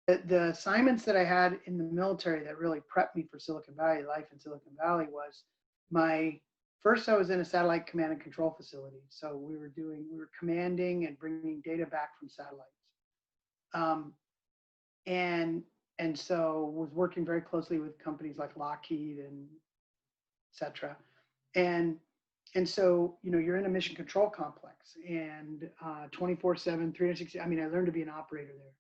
The assignments that I had in the military that really prepped me for Silicon Valley life in Silicon Valley was my first. I was in a satellite command and control facility, so we were commanding and bringing data back from satellites, um, and so was working very closely with companies like Lockheed and etc. And so you're in a mission control complex and 24/7, 360. I mean, I learned to be an operator there.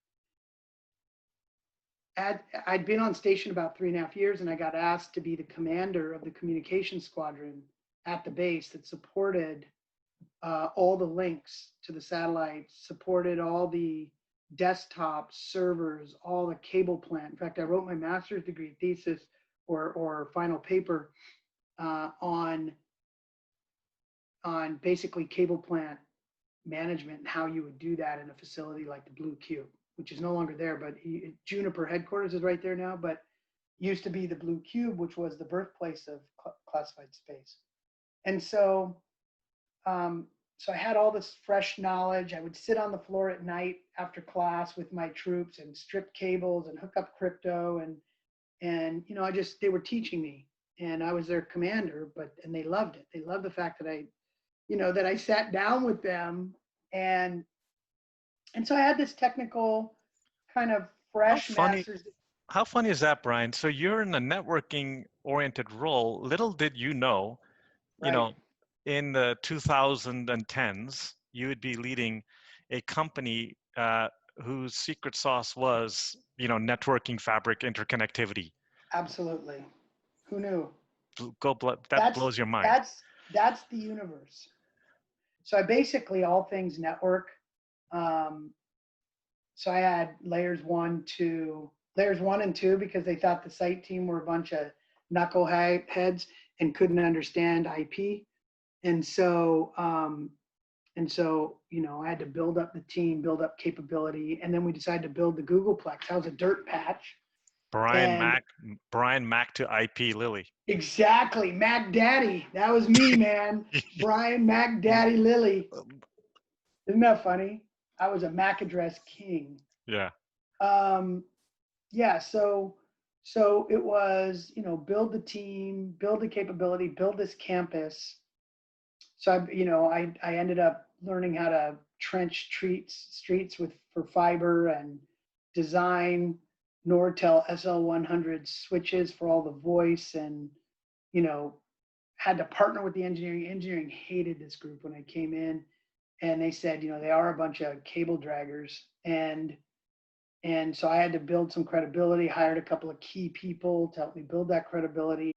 I'd been on station about 3.5 years, and I got asked to be the commander of the communication squadron at the base that supported all the links to the satellites, supported all the desktops, servers, all the cable plant. In fact, I wrote my master's degree thesis or final paper on basically cable plant management and how you would do that in a facility like the Blue Cube, which is no longer there, but Juniper headquarters is right there now, but used to be the Blue Cube, which was the birthplace of classified space. And so, so I had all this fresh knowledge. I would sit on the floor at night after class with my troops and strip cables and hook up crypto and they were teaching me, and I was their commander, and they loved it. They loved the fact that I sat down with them, and so I had this technical kind of fresh master's. How funny is that, Brian? So you're in a networking oriented role. Little did you know, Right. in the 2010s, you would be leading a company whose secret sauce was, networking, fabric, interconnectivity. Absolutely. Who knew? That blows your mind. That's the universe. So I basically all things network. So I had layers 1 and 2 because they thought the site team were a bunch of knuckleheads and couldn't understand IP. And so I had to build up the team, build up capability, and then we decided to build the Googleplex. That was a dirt patch. Brian Mac to IP Lillie. Exactly, Mac Daddy. That was me, man. Brian Mac Daddy Lillie. Isn't that funny? I was a MAC address king. Yeah. Yeah. So it was, build the team, build the capability, build this campus. So I ended up learning how to trench streets for fiber and design Nortel SL100 switches for all the voice, and had to partner with the engineering. Engineering hated this group when I came in, and they said, they are a bunch of cable draggers, and so I had to build some credibility. Hired a couple of key people to help me build that credibility.